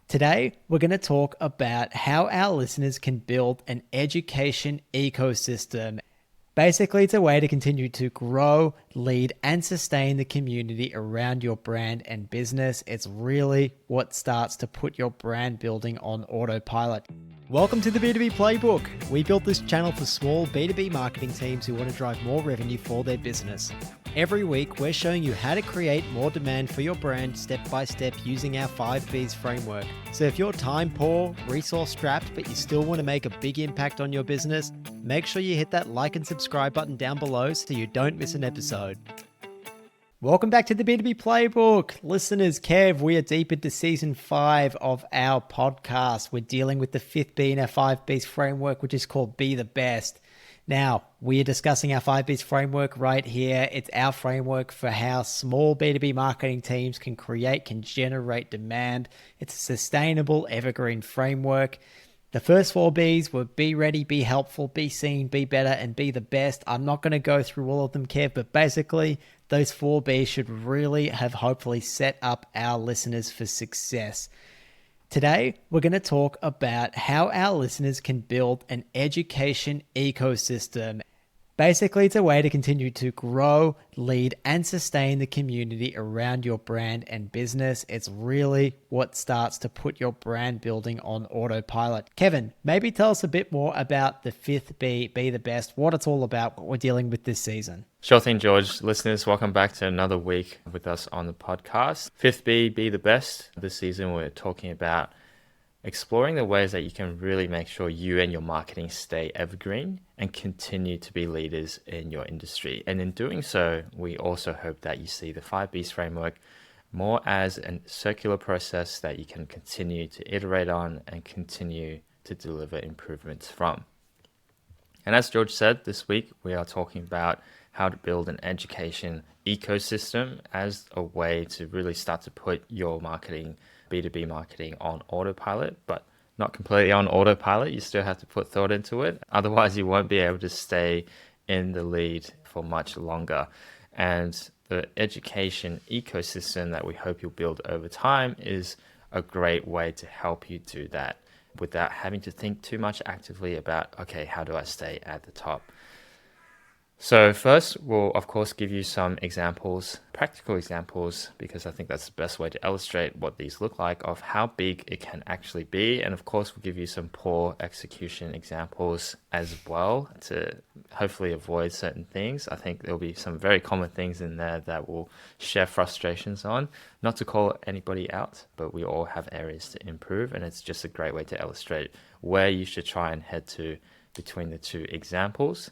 Today, we're going to talk about how our listeners can build an education ecosystem. Basically, it's a way to continue to grow, lead, and sustain the community around your brand and business. It's really what starts to put your brand building on autopilot. Welcome to the B2B Playbook. We built this channel for small B2B marketing teams who want to drive more revenue for their business. Every week, we're showing you how to create more demand for your brand step by step using our 5Bs framework. So if you're time poor, resource strapped, but you still want to make a big impact on your business, make sure you hit that like and subscribe button down below so you don't miss an episode. Welcome back to the B2B Playbook. Listeners, Kev, we are deep into season 5 of our podcast. We're dealing with the 5th B in our 5Bs framework, which is called Be the Best. Now, we are discussing our 5Bs framework right here. It's our framework for how small B2B marketing teams can generate demand. It's a sustainable, evergreen framework. The first 4 Bs were be ready, be helpful, be seen, be better, and be the best. I'm not going to go through all of them, Kev, but basically, those 4 Bs should really have hopefully set up our listeners for success. Today, we're going to talk about how our listeners can build an education ecosystem. Basically, it's a way to continue to grow, lead, and sustain the community around your brand and business. It's really what starts to put your brand building on autopilot. Kevin, maybe tell us a bit more about the 5th B, Be the Best, what it's all about, what we're dealing with this season. Sure thing, George. Listeners, welcome back to another week with us on the podcast. 5th B, Be the Best. This season, we're talking about exploring the ways that you can really make sure you and your marketing stay evergreen and continue to be leaders in your industry. And in doing so, we also hope that you see the 5Bs framework more as a circular process that you can continue to iterate on and continue to deliver improvements from. And as George said, this week we are talking about how to build an education ecosystem as a way to really start to put your marketing, B2B marketing, on autopilot, but not completely on autopilot. You still have to put thought into it. Otherwise, you won't be able to stay in the lead for much longer. And the education ecosystem that we hope you'll build over time is a great way to help you do that without having to think too much actively about, okay, how do I stay at the top? So first, we'll of course give you some examples, practical examples, because I think that's the best way to illustrate what these look like of how big it can actually be. And of course, we'll give you some poor execution examples as well to hopefully avoid certain things. I think there'll be some very common things in there that we'll share frustrations on. Not to call anybody out, but we all have areas to improve. And it's just a great way to illustrate where you should try and head to between the two examples.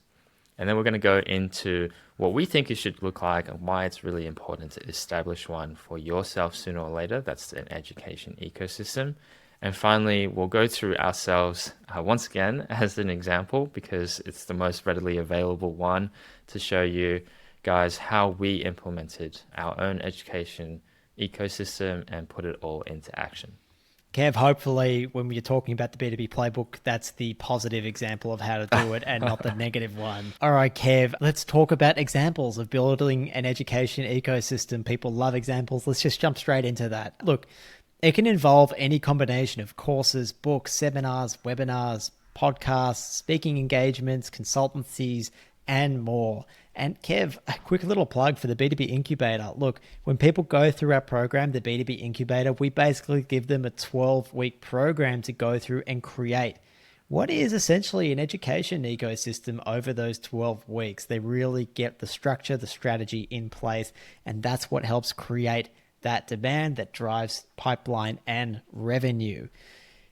And then we're going to go into what we think it should look like and why it's really important to establish one for yourself sooner or later. That's an education ecosystem. And finally, we'll go through ourselves once again as an example, because it's the most readily available one to show you guys how we implemented our own education ecosystem and put it all into action. Kev, hopefully when you're talking about the B2B playbook, that's the positive example of how to do it and not the negative one. All right, Kev, let's talk about examples of building an education ecosystem. People love examples. Let's just jump straight into that. Look, it can involve any combination of courses, books, seminars, webinars, podcasts, speaking engagements, consultancies, and more. And Kev, a quick little plug for the B2B Incubator. Look, when people go through our program, the B2B Incubator, we basically give them a 12-week program to go through and create what is essentially an education ecosystem over those 12 weeks. They really get the structure, the strategy in place, and that's what helps create that demand that drives pipeline and revenue.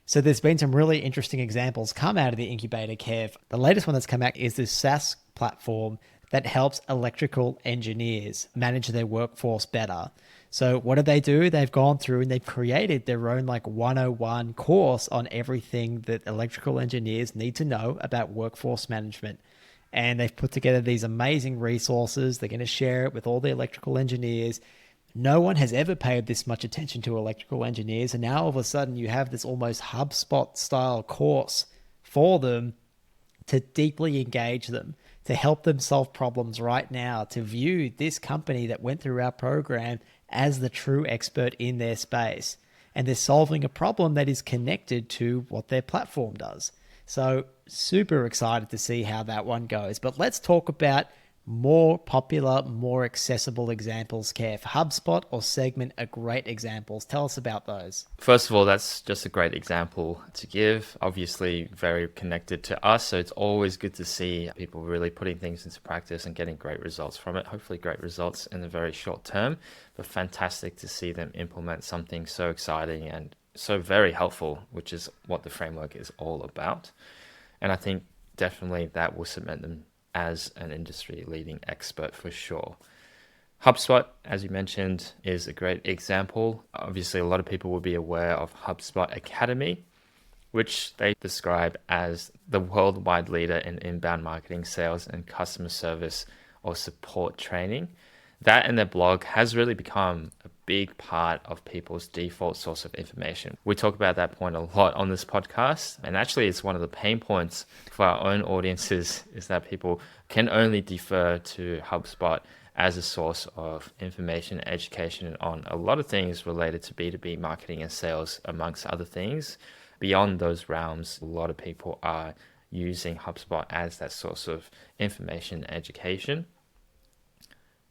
So there's been some really interesting examples come out of the incubator, Kev. The latest one that's come out is this SaaS platform that helps electrical engineers manage their workforce better. So what do? They've gone through and they've created their own 101 course on everything that electrical engineers need to know about workforce management. And they've put together these amazing resources. They're going to share it with all the electrical engineers. No one has ever paid this much attention to electrical engineers. And now all of a sudden you have this almost HubSpot style course for them to deeply engage them, to help them solve problems right now, to view this company that went through our program as the true expert in their space. and they're solving a problem that is connected to what their platform does. So super excited to see how that one goes. But let's talk about more popular, more accessible examples, Kev. HubSpot or Segment are great examples. Tell us about those. First of all, that's just a great example to give. Obviously, very connected to us. So it's always good to see people really putting things into practice and getting great results from it. Hopefully, great results in the very short term, but fantastic to see them implement something so exciting and so very helpful, which is what the framework is all about. And I think definitely that will cement them as an industry leading expert for sure. HubSpot, as you mentioned, is a great example. Obviously, a lot of people will be aware of HubSpot Academy, which they describe as the worldwide leader in inbound marketing, sales, and customer service or support training. That in their blog has really become a big part of people's default source of information. We talk about that point a lot on this podcast, and actually it's one of the pain points for our own audiences is that people can only defer to HubSpot as a source of information and education on a lot of things related to B2B marketing and sales, amongst other things. Beyond those realms, a lot of people are using HubSpot as that source of information and education.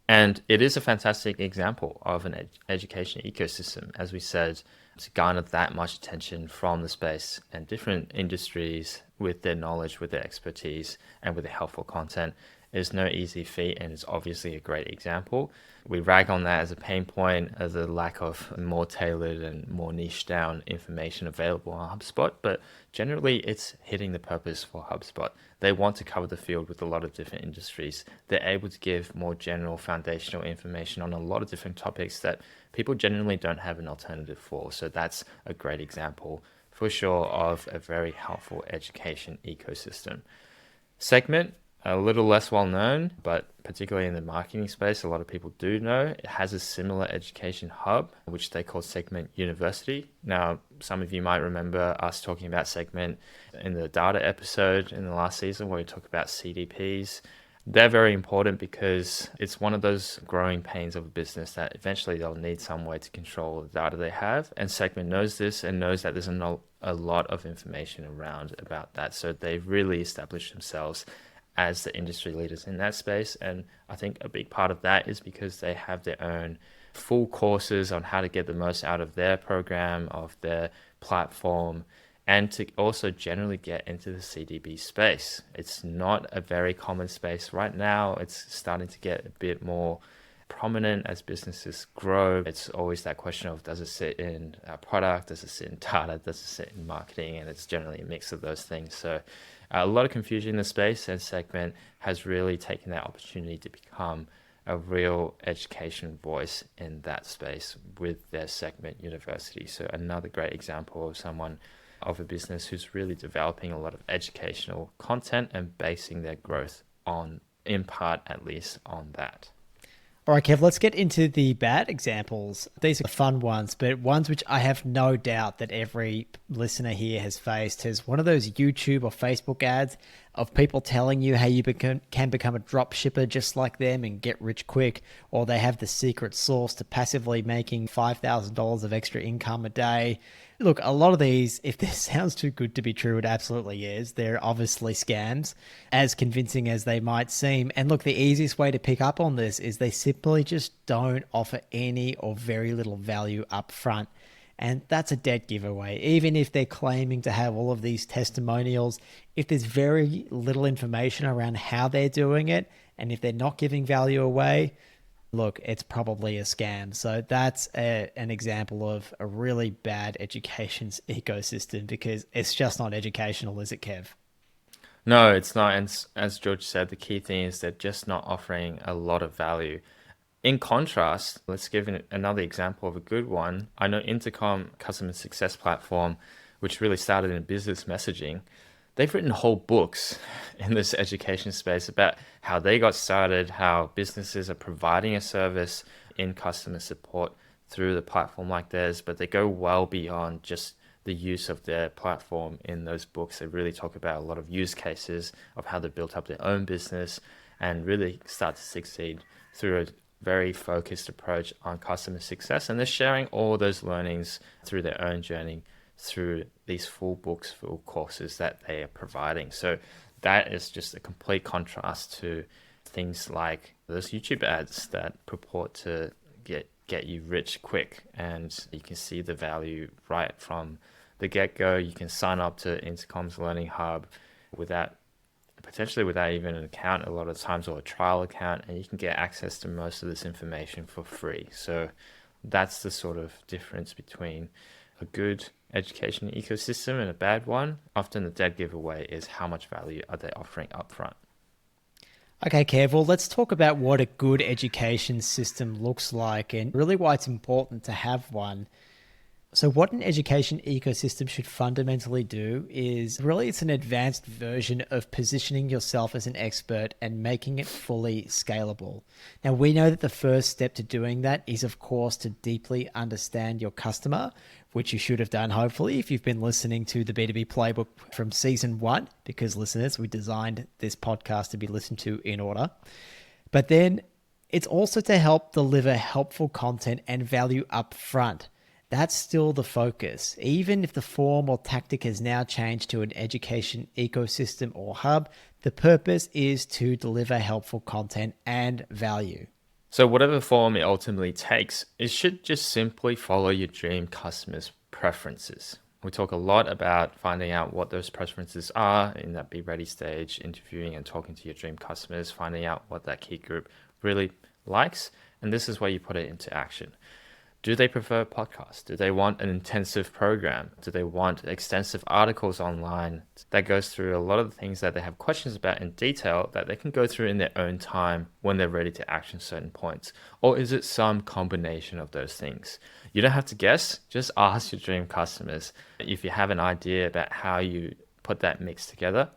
And it is a fantastic example of an education ecosystem, as we said, to garner that much attention from the space and different industries with their knowledge, with their expertise, and with their helpful content is no easy feat, and it's obviously a great example. We rag on that as a pain point, as a lack of more tailored and more niche down information available on HubSpot, but generally it's hitting the purpose for HubSpot. They want to cover the field with a lot of different industries. They're able to give more general foundational information on a lot of different topics that people generally don't have an alternative for. So that's a great example for sure of a very helpful education ecosystem. Segment, a little less well known, but particularly in the marketing space, a lot of people do know. It has a similar education hub, which they call Segment University. Now, some of you might remember us talking about Segment in the data episode in the last season where we talk about CDPs. They're very important because it's one of those growing pains of a business that eventually they'll need some way to control the data they have. And Segment knows this and knows that there's a lot of information around about that. So they've really established themselves as the industry leaders in that space. And I think a big part of that is because they have their own full courses on how to get the most out of their program, of their platform, and to also generally get into the CDP space. It's not a very common space right now. It's starting to get a bit more prominent as businesses grow. It's always that question of, does it sit in our product? Does it sit in data? Does it sit in marketing? And it's generally a mix of those things. So a lot of confusion in the space, and Segment has really taken that opportunity to become a real education voice in that space with their Segment University. So another great example of someone of a business who's really developing a lot of educational content and basing their growth on, in part at least, on that. All right, Kev, let's get into the bad examples. These are fun ones, but ones which I have no doubt that every listener here has faced is one of those YouTube or Facebook ads of people telling you how you can become a drop shipper just like them and get rich quick, or they have the secret sauce to passively making $5,000 of extra income a day. Look, a lot of these, if this sounds too good to be true, it absolutely is. They're obviously scams, as convincing as they might seem. And look, the easiest way to pick up on this is they simply just don't offer any or very little value up front. And that's a dead giveaway. Even if they're claiming to have all of these testimonials, if there's very little information around how they're doing it, and if they're not giving value away, look, it's probably a scam. So that's an example of a really bad education ecosystem because it's just not educational, is it, Kev? No, it's not. And as George said, the key thing is they're just not offering a lot of value. In contrast, let's give another example of a good one. I know Intercom Customer Success Platform, which really started in business messaging, they've written whole books in this education space about how they got started, how businesses are providing a service in customer support through the platform like theirs, but they go well beyond just the use of their platform in those books. They really talk about a lot of use cases of how they built up their own business and really start to succeed through a very focused approach on customer success, and they're sharing all those learnings through their own journey through these full books, full courses that they are providing. So that is just a complete contrast to things like those YouTube ads that purport to get you rich quick, and you can see the value right from the get-go. You can sign up to Intercom's Learning Hub potentially without even an account a lot of times, or a trial account, and you can get access to most of this information for free. So that's the sort of difference between a good education ecosystem and a bad one. Often the dead giveaway is how much value are they offering upfront. Okay, Kev, well, let's talk about what a good education system looks like and really why it's important to have one. So what an education ecosystem should fundamentally do is really it's an advanced version of positioning yourself as an expert and making it fully scalable. Now, we know that the first step to doing that is, of course, to deeply understand your customer, which you should have done, hopefully, if you've been listening to the B2B playbook from season 1, because listeners, we designed this podcast to be listened to in order. But then it's also to help deliver helpful content and value up front. That's still the focus. Even if the form or tactic has now changed to an education ecosystem or hub, the purpose is to deliver helpful content and value. So whatever form it ultimately takes, it should just simply follow your dream customer's preferences. We talk a lot about finding out what those preferences are in that Be Ready stage, interviewing and talking to your dream customers, finding out what that key group really likes. And this is where you put it into action. Do they prefer podcasts? Do they want an intensive program? Do they want extensive articles online that goes through a lot of the things that they have questions about in detail that they can go through in their own time when they're ready to action certain points? Or is it some combination of those things? You don't have to guess, just ask your dream customers. If you have an idea about how you put that mix together,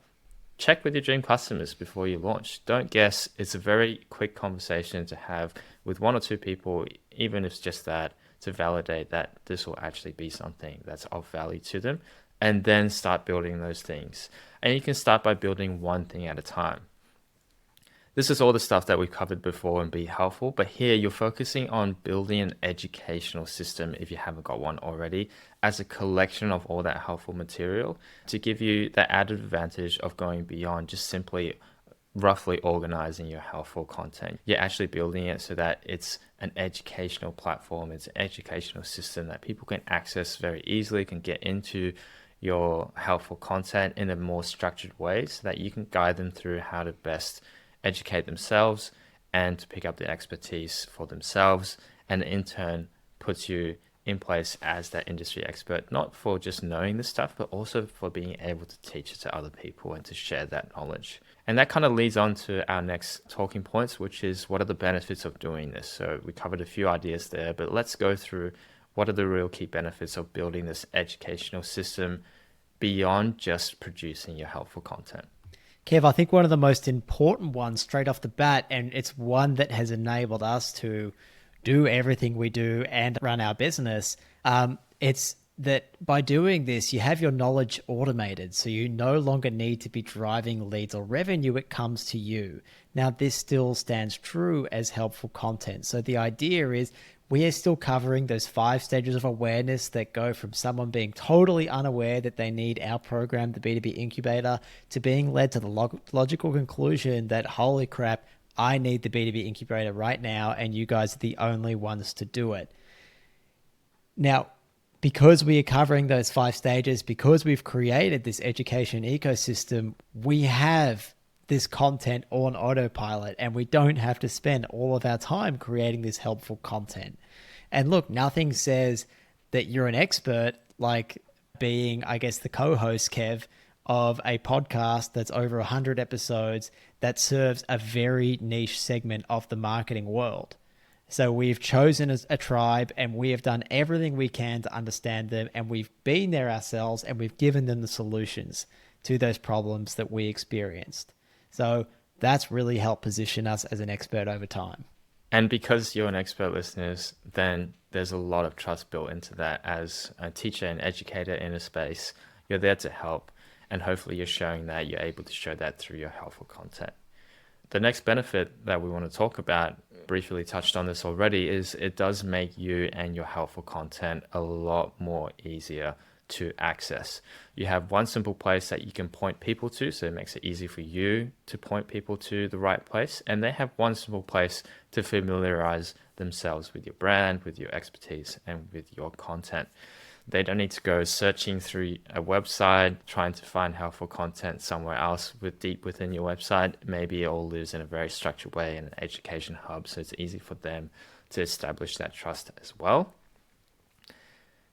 check with your dream customers before you launch. Don't guess. It's a very quick conversation to have with one or two people, even if it's just that, to validate that this will actually be something that's of value to them, and then start building those things. And you can start by building one thing at a time. This is all the stuff that we've covered before and be helpful, but here you're focusing on building an educational system, if you haven't got one already, as a collection of all that helpful material to give you that added advantage of going beyond just simply roughly organizing your helpful content. You're actually building it so that it's an educational platform, it's an educational system that people can access very easily, can get into your helpful content in a more structured way so that you can guide them through how to best educate themselves and to pick up the expertise for themselves, and in turn puts you in place as that industry expert, not for just knowing this stuff, but also for being able to teach it to other people and to share that knowledge. And that kind of leads on to our next talking points, which is what are the benefits of doing this? So we covered a few ideas there, but let's go through what are the real key benefits of building this educational system beyond just producing your helpful content. Kev, I think one of the most important ones straight off the bat, and it's one that has enabled us to do everything we do and run our business, it's that by doing this, you have your knowledge automated. So you no longer need to be driving leads or revenue. It comes to you. Now, this still stands true as helpful content. So the idea is we are still covering those 5 stages of awareness that go from someone being totally unaware that they need our program, the B2B incubator, to being led to the logical conclusion that, holy crap, I need the B2B incubator right now, and you guys are the only ones to do it. Now, because we are covering those 5 stages, because we've created this education ecosystem, we have this content on autopilot, and we don't have to spend all of our time creating this helpful content. And look, nothing says that you're an expert like being, I guess, the co-host, Kev, of a podcast that's over 100 episodes that serves a very niche segment of the marketing world. So we've chosen a tribe, and we have done everything we can to understand them, and we've been there ourselves, and we've given them the solutions to those problems that we experienced. So that's really helped position us as an expert over time. And because you're an expert, listeners, then there's a lot of trust built into that. As a teacher and educator in a space, you're there to help, and hopefully you're showing that, you're able to show that through your helpful content. The next benefit that we want to talk about briefly touched on this already, is it does make you and your helpful content a lot more easier to access. You have one simple place that you can point people to, so it makes it easy for you to point people to the right place, and they have one simple place to familiarize themselves with your brand, with your expertise, and with your content. They don't need to go searching through a website, trying to find helpful content somewhere else deep within your website. Maybe it all lives in a very structured way in an education hub, so it's easy for them to establish that trust as well.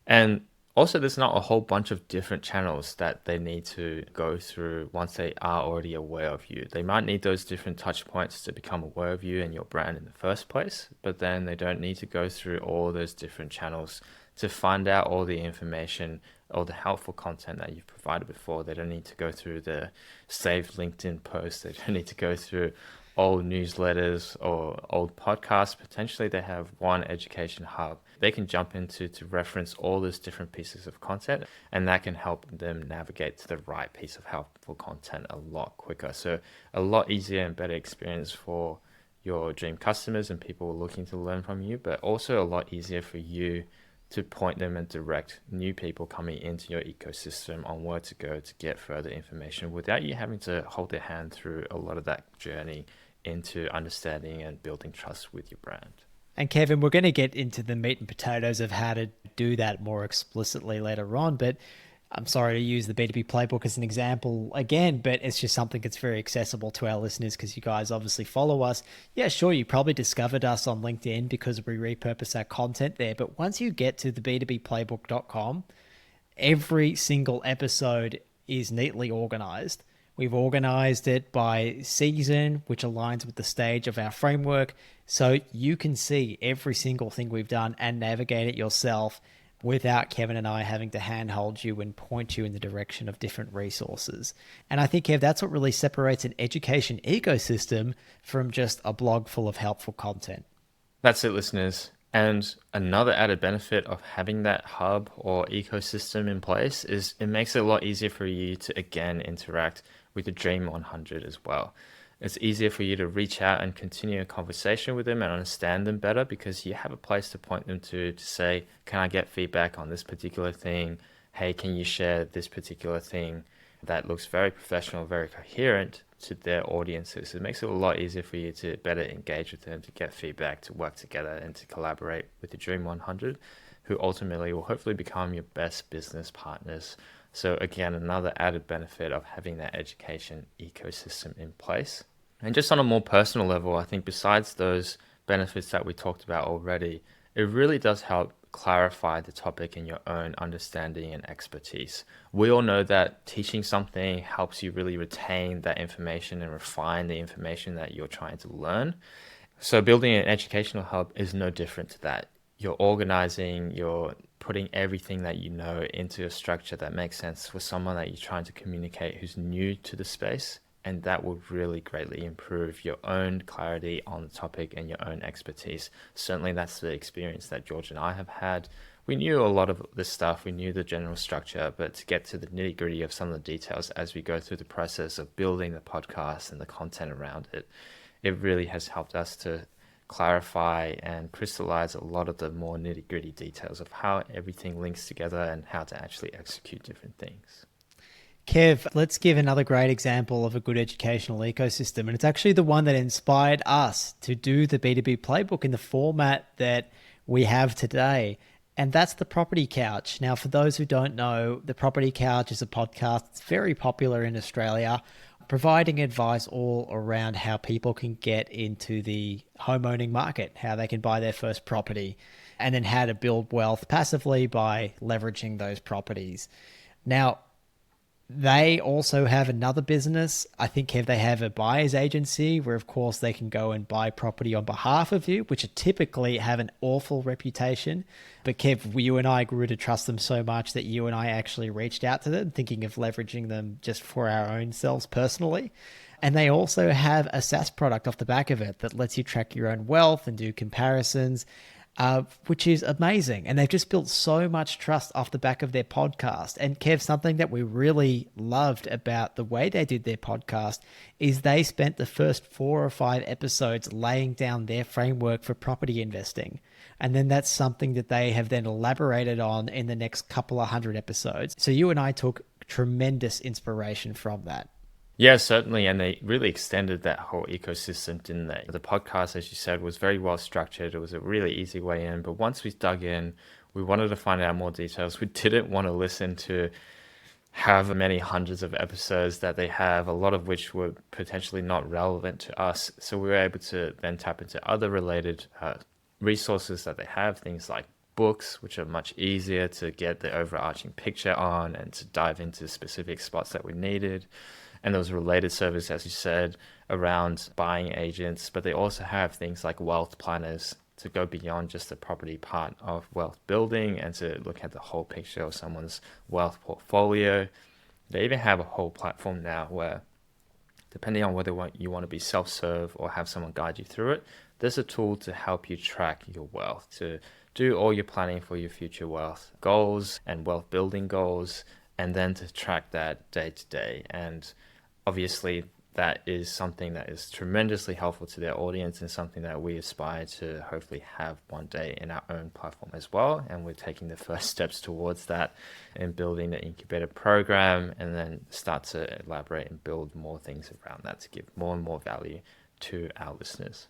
And also, there's not a whole bunch of different channels that they need to go through once they are already aware of you. They might need those different touch points to become aware of you and your brand in the first place, but then they don't need to go through all those different channels to find out all the information, all the helpful content that you've provided before. They don't need to go through the saved LinkedIn posts. They don't need to go through old newsletters or old podcasts. Potentially they have one education hub they can jump into to reference all those different pieces of content, and that can help them navigate to the right piece of helpful content a lot quicker. So a lot easier and better experience for your dream customers and people looking to learn from you, but also a lot easier for you to point them and direct new people coming into your ecosystem on where to go to get further information without you having to hold their hand through a lot of that journey into understanding and building trust with your brand. And Kevin, we're going to get into the meat and potatoes of how to do that more explicitly later on, but I'm sorry to use the B2B playbook as an example again, but it's just something that's very accessible to our listeners because you guys obviously follow us. Yeah, sure, you probably discovered us on LinkedIn because we repurpose our content there, but once you get to the b2bplaybook.com, every single episode is neatly organized. We've organized it by season, which aligns with the stage of our framework, so you can see every single thing we've done and navigate it yourself without Kevin and I having to handhold you and point you in the direction of different resources. And I think, Kev, that's what really separates an education ecosystem from just a blog full of helpful content. That's it, listeners. And another added benefit of having that hub or ecosystem in place is it makes it a lot easier for you to, again, interact with the Dream 100 as well. It's easier for you to reach out and continue a conversation with them and understand them better because you have a place to point them to say, can I get feedback on this particular thing? Hey, can you share this particular thing? That looks very professional, very coherent to their audiences. It makes it a lot easier for you to better engage with them, to get feedback, to work together and to collaborate with the Dream 100, who ultimately will hopefully become your best business partners. So again, another added benefit of having that education ecosystem in place. And just on a more personal level, I think besides those benefits that we talked about already, it really does help clarify the topic in your own understanding and expertise. We all know that teaching something helps you really retain that information and refine the information that you're trying to learn. So building an educational hub is no different to that. You're organizing, you're putting everything that you know into a structure that makes sense for someone that you're trying to communicate who's new to the space. And that will really greatly improve your own clarity on the topic and your own expertise. Certainly that's the experience that George and I have had. We knew a lot of this stuff, we knew the general structure, but to get to the nitty gritty of some of the details as we go through the process of building the podcast and the content around it, it really has helped us to clarify and crystallize a lot of the more nitty gritty details of how everything links together and how to actually execute different things. Kev, let's give another great example of a good educational ecosystem. And it's actually the one that inspired us to do the B2B playbook in the format that we have today. And that's the Property Couch. Now, for those who don't know, the Property Couch is a podcast that's very popular in Australia, providing advice all around how people can get into the homeowning market, how they can buy their first property, and then how to build wealth passively by leveraging those properties. Now, they also have another business. I think, Kev, they have a buyer's agency where, of course, they can go and buy property on behalf of you, which typically have an awful reputation. But Kev, you and I grew to trust them so much that you and I actually reached out to them, thinking of leveraging them just for our own selves personally. And they also have a SaaS product off the back of it that lets you track your own wealth and do comparisons. which is amazing. And they've just built so much trust off the back of their podcast. And Kev, something that we really loved about the way they did their podcast is they spent the first 4 or 5 episodes laying down their framework for property investing. And then that's something that they have then elaborated on in the next couple of 100 episodes. So you and I took tremendous inspiration from that. Yeah, certainly. And they really extended that whole ecosystem, didn't they? The podcast, as you said, was very well structured. It was a really easy way in. But once we dug in, we wanted to find out more details. We didn't want to listen to however many hundreds of episodes that they have, a lot of which were potentially not relevant to us. So we were able to then tap into other related resources that they have, things like books, which are much easier to get the overarching picture on and to dive into specific spots that we needed. And those related services, as you said, around buying agents, but they also have things like wealth planners to go beyond just the property part of wealth building and to look at the whole picture of someone's wealth portfolio. They even have a whole platform now where, depending on whether you want to be self-serve or have someone guide you through it, there's a tool to help you track your wealth, to do all your planning for your future wealth goals and wealth building goals, and then to track that day to day. And obviously, that is something that is tremendously helpful to their audience and something that we aspire to hopefully have one day in our own platform as well. And we're taking the first steps towards that in building the incubator program, and then start to elaborate and build more things around that to give more and more value to our listeners.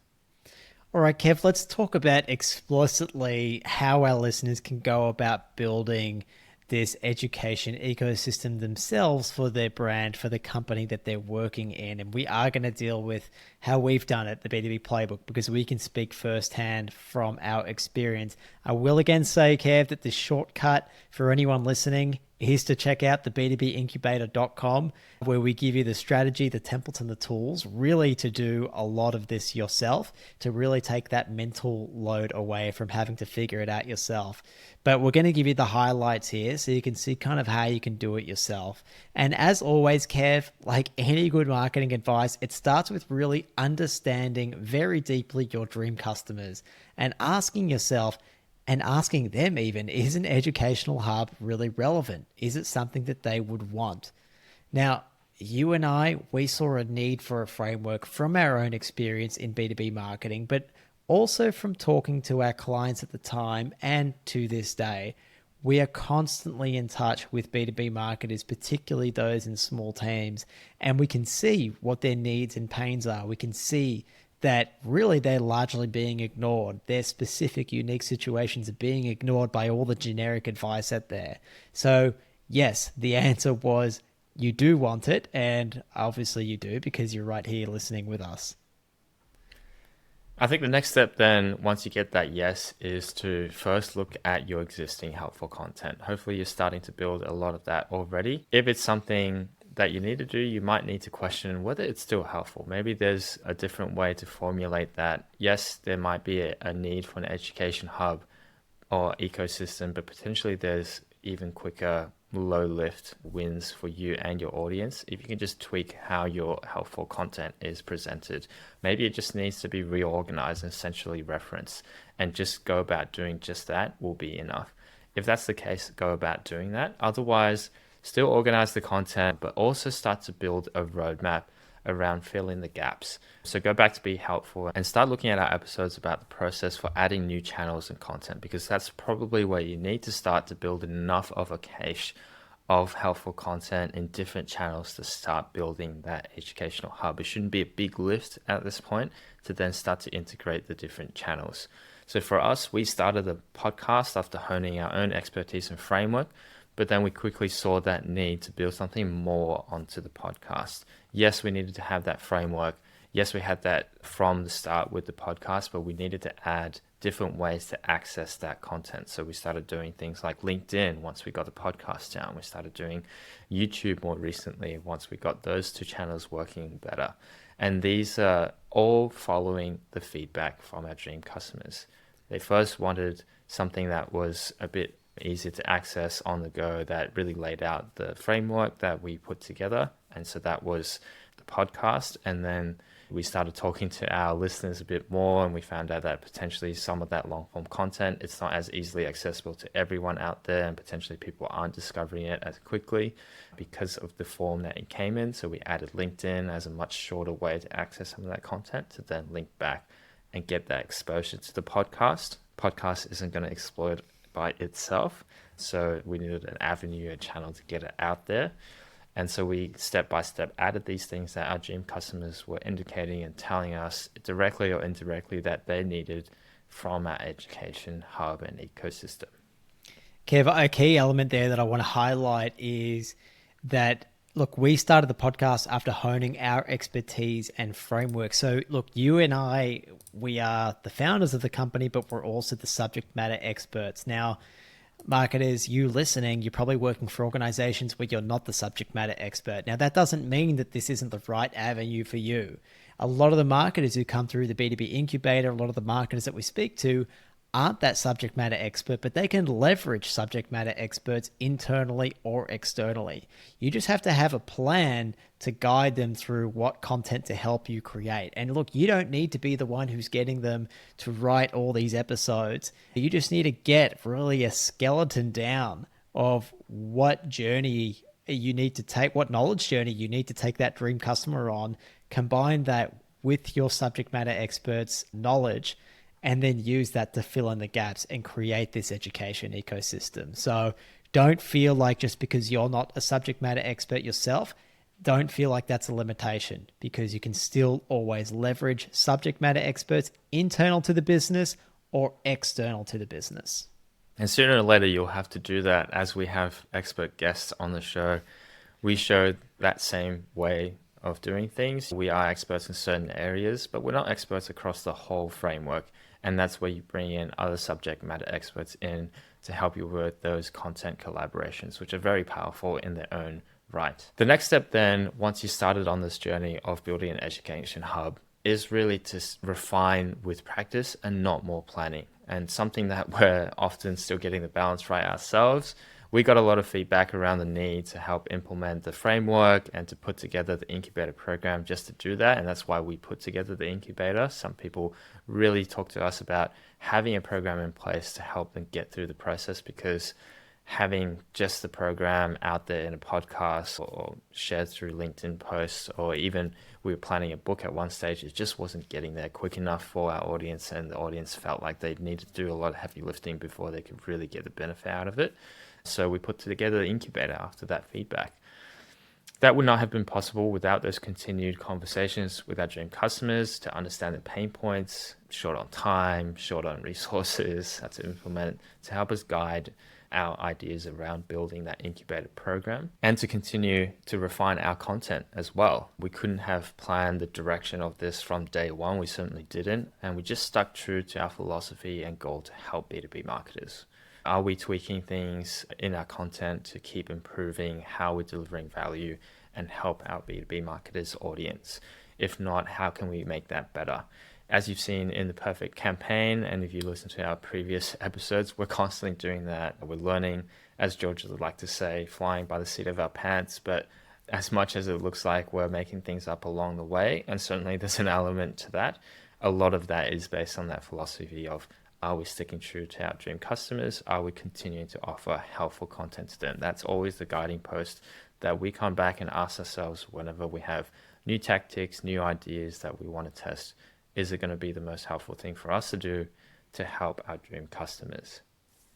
All right, Kev, let's talk about explicitly how our listeners can go about building this education ecosystem themselves for their brand, for the company that they're working in. And we are going to deal with how we've done it, the B2B playbook, because we can speak firsthand from our experience. I will again say, Kev, that the shortcut for anyone listening is to check out the b2bincubator.com, where we give you the strategy, the templates, and the tools really to do a lot of this yourself, to really take that mental load away from having to figure it out yourself. But we're going to give you the highlights here so you can see kind of how you can do it yourself. And as always, Kev, like any good marketing advice, it starts with really understanding very deeply your dream customers and asking yourself, and asking them even, is an educational hub really relevant? Is it something that they would want? Now, you and I, we saw a need for a framework from our own experience in B2B marketing, but also from talking to our clients at the time and to this day. We are constantly in touch with B2B marketers, particularly those in small teams, and we can see what their needs and pains are. We can see that really they're largely being ignored. Their specific, unique situations are being ignored by all the generic advice out there. So yes, the answer was you do want it, and obviously you do because you're right here listening with us. I think the next step then, once you get that yes, is to first look at your existing helpful content. Hopefully you're starting to build a lot of that already. If it's something that you need to do, you might need to question whether it's still helpful. Maybe there's a different way to formulate that. Yes, there might be a need for an education hub or ecosystem, but potentially there's even quicker low lift wins for you and your audience if you can just tweak how your helpful content is presented. Maybe it just needs to be reorganized and essentially referenced, and just go about doing just that will be enough. If that's the case, go about doing that. Otherwise, still organize the content, but also start to build a roadmap around filling the gaps. So go back to be helpful and start looking at our episodes about the process for adding new channels and content, because that's probably where you need to start to build enough of a cache of helpful content in different channels to start building that educational hub. It shouldn't be a big lift at this point to then start to integrate the different channels. So for us, we started the podcast after honing our own expertise and framework, but then we quickly saw that need to build something more onto the podcast. Yes, we needed to have that framework. Yes, we had that from the start with the podcast, but we needed to add different ways to access that content. So we started doing things like LinkedIn once we got the podcast down. We started doing YouTube more recently once we got those two channels working better. And these are all following the feedback from our dream customers. They first wanted something that was a bit easier to access on the go, that really laid out the framework that we put together. And so that was the podcast. And then We started talking to our listeners a bit more, and we found out that potentially some of that long form content, it's not as easily accessible to everyone out there, and potentially people aren't discovering it as quickly because of the form that it came in. So we added LinkedIn as a much shorter way to access some of that content to then link back and get that exposure to the podcast. Podcast isn't going to explode by itself. So we needed an avenue, a channel to get it out there. And so we step by step added these things that our dream customers were indicating and telling us directly or indirectly that they needed from our education hub and ecosystem. Kev, a key element there that I want to highlight is that, look, we started the podcast after honing our expertise and framework. So, look, you and I, we are the founders of the company, but we're also the subject matter experts. Now, marketers, you listening, you're probably working for organizations where you're not the subject matter expert. Now, that doesn't mean that this isn't the right avenue for you. A lot of the marketers who come through the B2B incubator, a lot of the marketers that we speak to aren't that subject matter expert, but they can leverage subject matter experts internally or externally. You just have to have a plan to guide them through what content to help you create. And look, you don't need to be the one who's getting them to write all these episodes. You just need to get really a skeleton down of what journey you need to take, what knowledge journey you need to take that dream customer on, combine that with your subject matter experts' knowledge, and then use that to fill in the gaps and create this education ecosystem. So don't feel like just because you're not a subject matter expert yourself, don't feel like that's a limitation, because you can still always leverage subject matter experts internal to the business or external to the business. And sooner or later, you'll have to do that. As we have expert guests on the show, we show that same way of doing things. We are experts in certain areas, but we're not experts across the whole framework. And that's where you bring in other subject matter experts in to help you with those content collaborations, which are very powerful in their own right. The next step then, once you started on this journey of building an education hub, is really to refine with practice and not more planning. And something that we're often still getting the balance right ourselves. We got a lot of feedback around the need to help implement the framework and to put together the incubator program just to do that. And that's why we put together the incubator. Some people really talk to us about having a program in place to help them get through the process, because having just the program out there in a podcast or shared through LinkedIn posts, or even we were planning a book at one stage, it just wasn't getting there quick enough for our audience, and the audience felt like they needed to do a lot of heavy lifting before they could really get the benefit out of it. So we put together the incubator after that feedback. That would not have been possible without those continued conversations with our dream customers to understand the pain points, short on time, short on resources, how to implement, to help us guide our ideas around building that incubator program, and to continue to refine our content as well. We couldn't have planned the direction of this from day one. We certainly didn't. And we just stuck true to our philosophy and goal to help B2B marketers. Are we tweaking things in our content to keep improving how we're delivering value and help our B2B marketers audience? If not, how can we make that better? As you've seen in the Perfect Campaign, and if you listen to our previous episodes, we're constantly doing that. We're learning, as George would like to say, flying by the seat of our pants, but as much as it looks like we're making things up along the way, and certainly there's an element to that, a lot of that is based on that philosophy of, are we sticking true to our dream customers? Are we continuing to offer helpful content to them? That's always the guiding post that we come back and ask ourselves whenever we have new tactics, new ideas that we want to test. Is it going to be the most helpful thing for us to do to help our dream customers?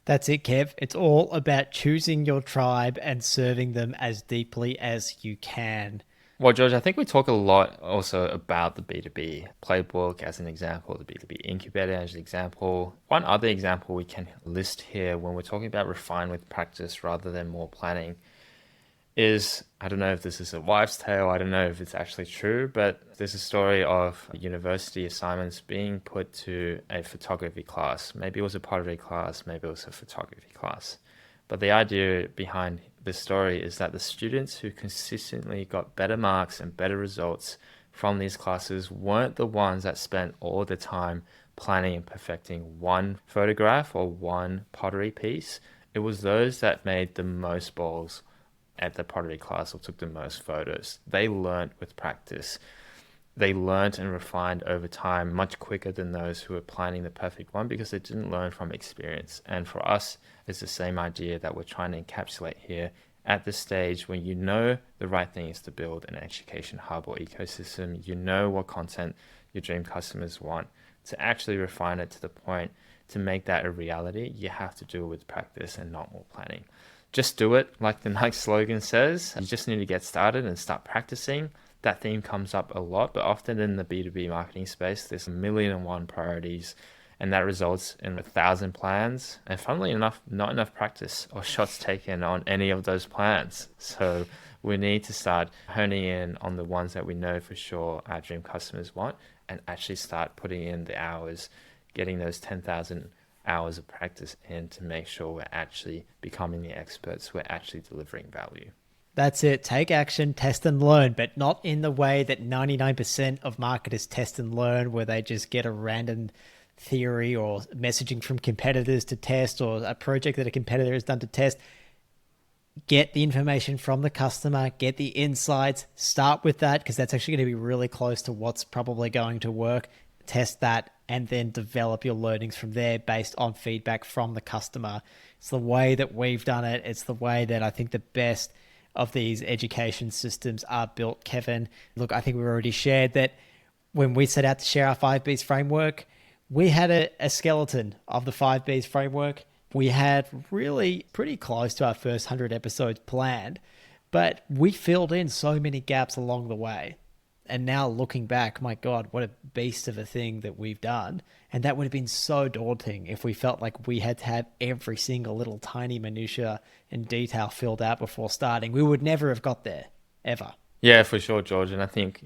That's it, Kev. It's all about choosing your tribe and serving them as deeply as you can. Well, George, I think we talk a lot also about the B2B playbook as an example, the B2B incubator as an example. One other example we can list here when we're talking about refine with practice rather than more planning is, I don't know if this is a wives' tale, I don't know if it's actually true, but there's a story of university assignments being put to a photography class. Maybe it was a pottery class, maybe it was a photography class. But the idea behind this story is that the students who consistently got better marks and better results from these classes weren't the ones that spent all the time planning and perfecting one photograph or one pottery piece. It was those that made the most bowls at the pottery class or took the most photos. They learned with practice. they learned and refined over time much quicker than those who were planning the perfect one because they didn't learn from experience. And for us, it's the same idea that we're trying to encapsulate here at this stage when you know the right thing is to build an education hub or ecosystem, you know what content your dream customers want. To actually refine it to the point to make that a reality, you have to do it with practice and not more planning. Just do it, like the Nike slogan says. You just need to get started and start practicing. That theme comes up a lot, but often in the B2B marketing space, there's 1,000,001 priorities, and that results in 1,000 plans. And funnily enough, not enough practice or shots taken on any of those plans. So we need to start honing in on the ones that we know for sure our dream customers want and actually start putting in the hours, getting those 10,000 hours of practice in to make sure we're actually becoming the experts, we're actually delivering value. That's it. Take action, test and learn, but not in the way that 99% of marketers test and learn, where they just get a random theory or messaging from competitors to test, or a project that a competitor has done to test. Get the information from the customer, get the insights, start with that, because that's actually going to be really close to what's probably going to work. Test that, and then develop your learnings from there based on feedback from the customer. It's the way that we've done it. It's the way that I think the best of these education systems are built, Kevin. Look, I think we already shared that when we set out to share our 5Bs framework, we had a skeleton of the 5Bs framework. We had really pretty close to our first 100 episodes planned, but we filled in so many gaps along the way. And now looking back, my God, what a beast of a thing that we've done. And that would have been so daunting if we felt like we had to have every single little tiny minutia and detail filled out before starting. We would never have got there, ever. Yeah, for sure, George. And I think,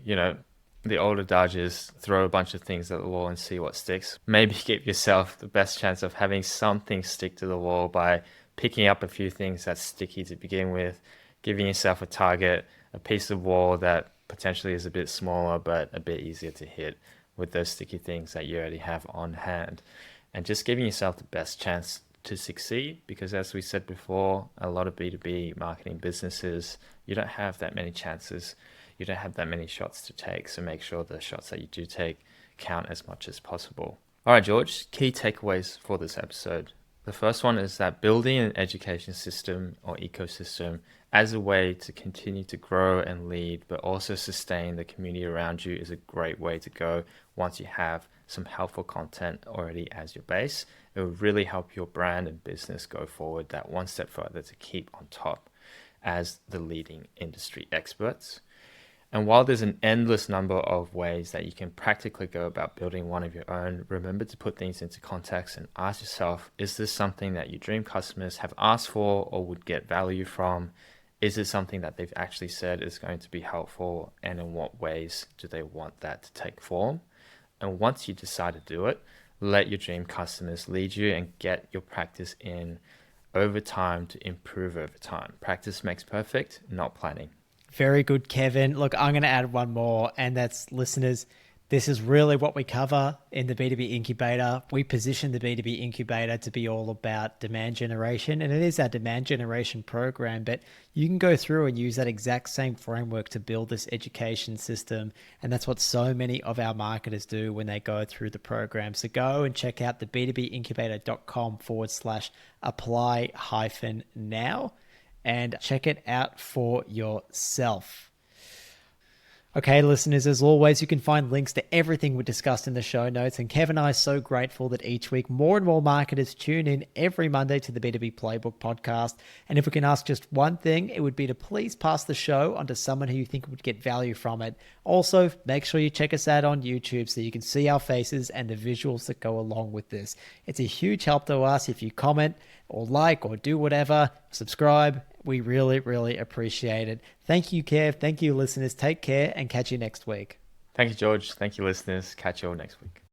the old adage is throw a bunch of things at the wall and see what sticks. Maybe give yourself the best chance of having something stick to the wall by picking up a few things that's sticky to begin with, giving yourself a target, a piece of wall that potentially is a bit smaller but a bit easier to hit with those sticky things that you already have on hand, and just giving yourself the best chance to succeed, because as we said before, a lot of B2B marketing businesses, you don't have that many chances, you don't have that many shots to take, so make sure the shots that you do take count as much as possible. All right, George, key takeaways for this episode. The first one is that building an education system or ecosystem as a way to continue to grow and lead, but also sustain the community around you, is a great way to go once you have some helpful content already as your base. It will really help your brand and business go forward that one step further to keep on top as the leading industry experts. And while there's an endless number of ways that you can practically go about building one of your own, remember to put things into context and ask yourself, is this something that your dream customers have asked for or would get value from? Is it something that they've actually said is going to be helpful, and in what ways do they want that to take form? And once you decide to do it, let your dream customers lead you and get your practice in over time to improve over time. Practice makes perfect, not planning. Very good, Kevin. Look, I'm going to add one more, and that's, listeners, this is really what we cover in the B2B Incubator. We position the B2B Incubator to be all about demand generation, and it is our demand generation program, but you can go through and use that exact same framework to build this education system, and that's what so many of our marketers do when they go through the program. So go and check out the b2bincubator.com/apply-now and check it out for yourself. Okay, listeners, as always, you can find links to everything we discussed in the show notes. And Kevin and I are so grateful that each week more and more marketers tune in every Monday to the B2B Playbook podcast. And if we can ask just one thing, it would be to please pass the show on to someone who you think would get value from it. Also, make sure you check us out on YouTube so you can see our faces and the visuals that go along with this. It's a huge help to us if you comment or like or do whatever, subscribe. We really, really appreciate it. Thank you, Kev. Thank you, listeners. Take care and catch you next week. Thank you, George. Thank you, listeners. Catch you all next week.